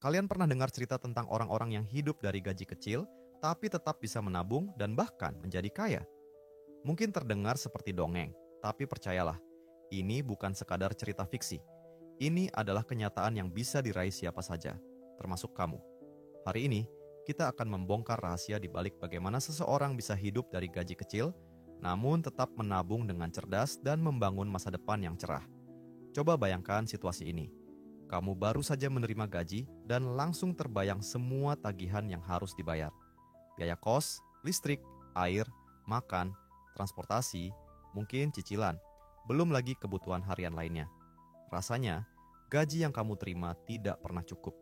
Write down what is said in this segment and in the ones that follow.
Kalian pernah dengar cerita tentang orang-orang yang hidup dari gaji kecil, tapi tetap bisa menabung dan bahkan menjadi kaya? Mungkin terdengar seperti dongeng, tapi percayalah, ini bukan sekadar cerita fiksi. Ini adalah kenyataan yang bisa diraih siapa saja, termasuk kamu. Hari ini, kita akan membongkar rahasia di balik bagaimana seseorang bisa hidup dari gaji kecil, namun tetap menabung dengan cerdas dan membangun masa depan yang cerah. Coba bayangkan situasi ini. Kamu baru saja menerima gaji dan langsung terbayang semua tagihan yang harus dibayar. Biaya kos, listrik, air, makan, transportasi, mungkin cicilan, belum lagi kebutuhan harian lainnya. Rasanya, gaji yang kamu terima tidak pernah cukup.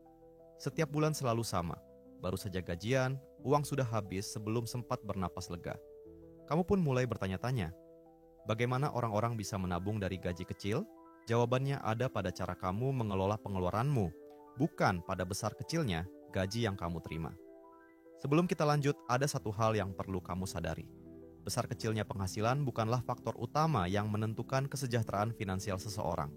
Setiap bulan selalu sama. Baru saja gajian, uang sudah habis sebelum sempat bernapas lega. Kamu pun mulai bertanya-tanya, bagaimana orang-orang bisa menabung dari gaji kecil? Jawabannya ada pada cara kamu mengelola pengeluaranmu, bukan pada besar kecilnya gaji yang kamu terima. Sebelum kita lanjut, ada satu hal yang perlu kamu sadari. Besar kecilnya penghasilan bukanlah faktor utama yang menentukan kesejahteraan finansial seseorang.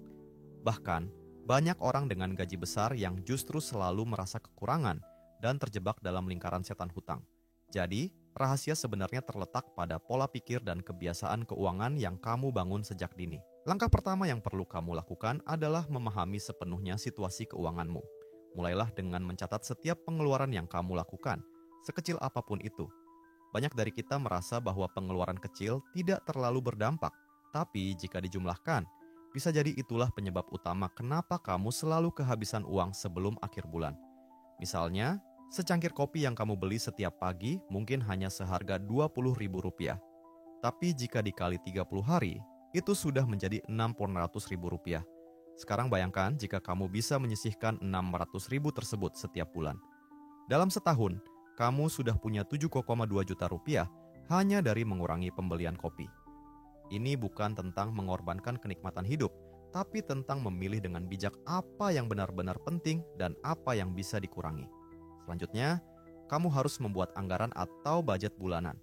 Bahkan, banyak orang dengan gaji besar yang justru selalu merasa kekurangan dan terjebak dalam lingkaran setan hutang. Jadi, rahasia sebenarnya terletak pada pola pikir dan kebiasaan keuangan yang kamu bangun sejak dini. Langkah pertama yang perlu kamu lakukan adalah memahami sepenuhnya situasi keuanganmu. Mulailah dengan mencatat setiap pengeluaran yang kamu lakukan, sekecil apapun itu. Banyak dari kita merasa bahwa pengeluaran kecil tidak terlalu berdampak, tapi jika dijumlahkan, bisa jadi itulah penyebab utama kenapa kamu selalu kehabisan uang sebelum akhir bulan. Misalnya, secangkir kopi yang kamu beli setiap pagi mungkin hanya seharga Rp20.000. Tapi jika dikali 30 hari, itu sudah menjadi Rp600.000. Sekarang bayangkan jika kamu bisa menyisihkan Rp600.000 tersebut setiap bulan. Dalam setahun, kamu sudah punya Rp7,2 juta hanya dari mengurangi pembelian kopi. Ini bukan tentang mengorbankan kenikmatan hidup, tapi tentang memilih dengan bijak apa yang benar-benar penting dan apa yang bisa dikurangi. Selanjutnya, kamu harus membuat anggaran atau budget bulanan.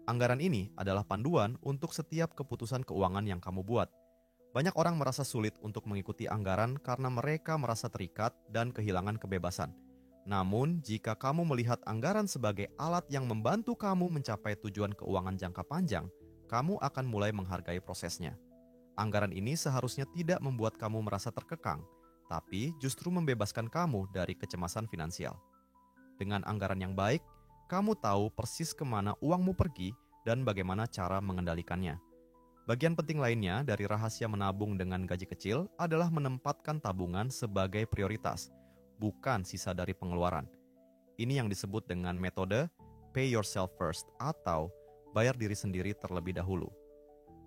Anggaran ini adalah panduan untuk setiap keputusan keuangan yang kamu buat. Banyak orang merasa sulit untuk mengikuti anggaran karena mereka merasa terikat dan kehilangan kebebasan. Namun, jika kamu melihat anggaran sebagai alat yang membantu kamu mencapai tujuan keuangan jangka panjang, kamu akan mulai menghargai prosesnya. Anggaran ini seharusnya tidak membuat kamu merasa terkekang, tapi justru membebaskan kamu dari kecemasan finansial. Dengan anggaran yang baik, kamu tahu persis kemana uangmu pergi dan bagaimana cara mengendalikannya. Bagian penting lainnya dari rahasia menabung dengan gaji kecil adalah menempatkan tabungan sebagai prioritas, bukan sisa dari pengeluaran. Ini yang disebut dengan metode pay yourself first atau bayar diri sendiri terlebih dahulu.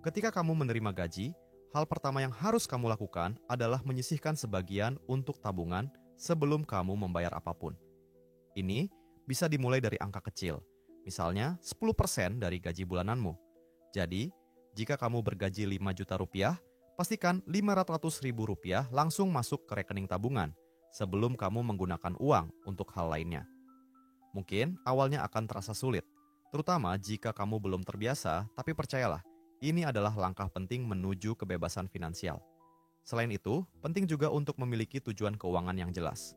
Ketika kamu menerima gaji, hal pertama yang harus kamu lakukan adalah menyisihkan sebagian untuk tabungan sebelum kamu membayar apapun. Ini bisa dimulai dari angka kecil, misalnya 10% dari gaji bulananmu. Jadi, jika kamu bergaji Rp5 juta, pastikan Rp500.000 langsung masuk ke rekening tabungan sebelum kamu menggunakan uang untuk hal lainnya. Mungkin awalnya akan terasa sulit, terutama jika kamu belum terbiasa, tapi percayalah, ini adalah langkah penting menuju kebebasan finansial. Selain itu, penting juga untuk memiliki tujuan keuangan yang jelas.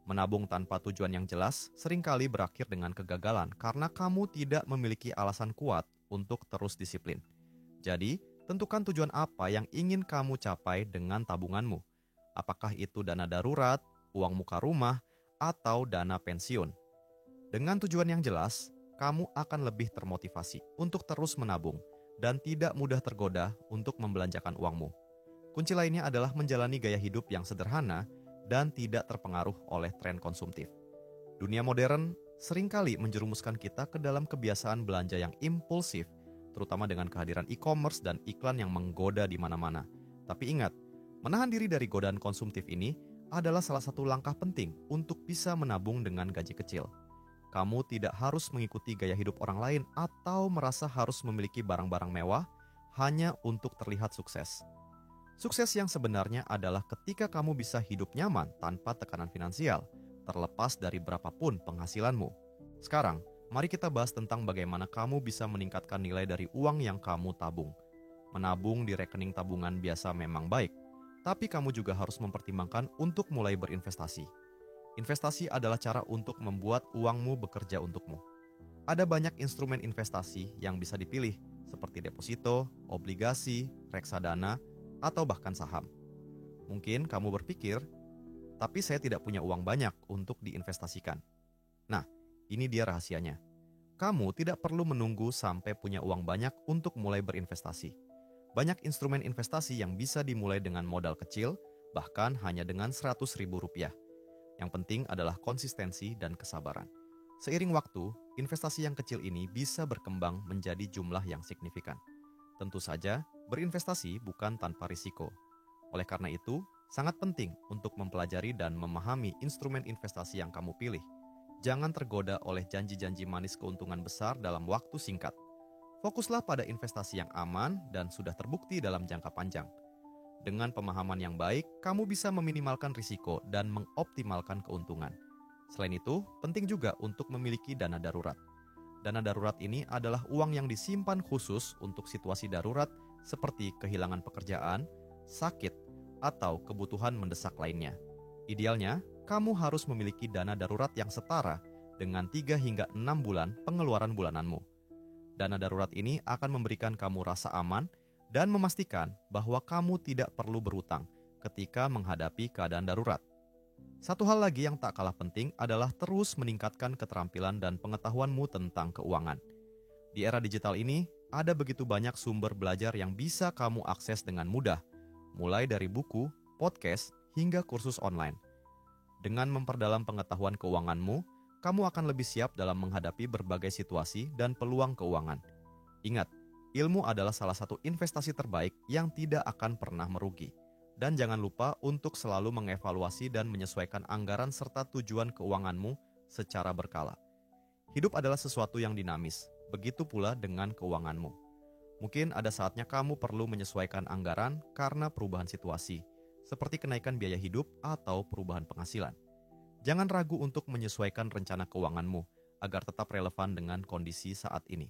Menabung tanpa tujuan yang jelas seringkali berakhir dengan kegagalan karena kamu tidak memiliki alasan kuat untuk terus disiplin. Jadi, tentukan tujuan apa yang ingin kamu capai dengan tabunganmu. Apakah itu dana darurat, uang muka rumah, atau dana pensiun? Dengan tujuan yang jelas, kamu akan lebih termotivasi untuk terus menabung dan tidak mudah tergoda untuk membelanjakan uangmu. Kunci lainnya adalah menjalani gaya hidup yang sederhana dan tidak terpengaruh oleh tren konsumtif. Dunia modern seringkali menjerumuskan kita ke dalam kebiasaan belanja yang impulsif, terutama dengan kehadiran e-commerce dan iklan yang menggoda di mana-mana. Tapi ingat, menahan diri dari godaan konsumtif ini adalah salah satu langkah penting untuk bisa menabung dengan gaji kecil. Kamu tidak harus mengikuti gaya hidup orang lain atau merasa harus memiliki barang-barang mewah hanya untuk terlihat sukses. Sukses yang sebenarnya adalah ketika kamu bisa hidup nyaman tanpa tekanan finansial, terlepas dari berapapun penghasilanmu. Sekarang, mari kita bahas tentang bagaimana kamu bisa meningkatkan nilai dari uang yang kamu tabung. Menabung di rekening tabungan biasa memang baik, tapi kamu juga harus mempertimbangkan untuk mulai berinvestasi. Investasi adalah cara untuk membuat uangmu bekerja untukmu. Ada banyak instrumen investasi yang bisa dipilih, seperti deposito, obligasi, reksadana, atau bahkan saham. Mungkin kamu berpikir, tapi saya tidak punya uang banyak untuk diinvestasikan. Nah, ini dia rahasianya. Kamu tidak perlu menunggu sampai punya uang banyak untuk mulai berinvestasi. Banyak instrumen investasi yang bisa dimulai dengan modal kecil, bahkan hanya dengan Rp100.000. Yang penting adalah konsistensi dan kesabaran. Seiring waktu, investasi yang kecil ini bisa berkembang menjadi jumlah yang signifikan. Tentu saja, berinvestasi bukan tanpa risiko. Oleh karena itu, sangat penting untuk mempelajari dan memahami instrumen investasi yang kamu pilih. Jangan tergoda oleh janji-janji manis keuntungan besar dalam waktu singkat. Fokuslah pada investasi yang aman dan sudah terbukti dalam jangka panjang. Dengan pemahaman yang baik, kamu bisa meminimalkan risiko dan mengoptimalkan keuntungan. Selain itu, penting juga untuk memiliki dana darurat. Dana darurat ini adalah uang yang disimpan khusus untuk situasi darurat seperti kehilangan pekerjaan, sakit, atau kebutuhan mendesak lainnya. Idealnya, kamu harus memiliki dana darurat yang setara dengan 3 hingga 6 bulan pengeluaran bulananmu. Dana darurat ini akan memberikan kamu rasa aman dan memastikan bahwa kamu tidak perlu berutang ketika menghadapi keadaan darurat. Satu hal lagi yang tak kalah penting adalah terus meningkatkan keterampilan dan pengetahuanmu tentang keuangan. Di era digital ini, ada begitu banyak sumber belajar yang bisa kamu akses dengan mudah, mulai dari buku, podcast, hingga kursus online. Dengan memperdalam pengetahuan keuanganmu, kamu akan lebih siap dalam menghadapi berbagai situasi dan peluang keuangan. Ingat, ilmu adalah salah satu investasi terbaik yang tidak akan pernah merugi. Dan jangan lupa untuk selalu mengevaluasi dan menyesuaikan anggaran serta tujuan keuanganmu secara berkala. Hidup adalah sesuatu yang dinamis, begitu pula dengan keuanganmu. Mungkin ada saatnya kamu perlu menyesuaikan anggaran karena perubahan situasi, seperti kenaikan biaya hidup atau perubahan penghasilan. Jangan ragu untuk menyesuaikan rencana keuanganmu agar tetap relevan dengan kondisi saat ini.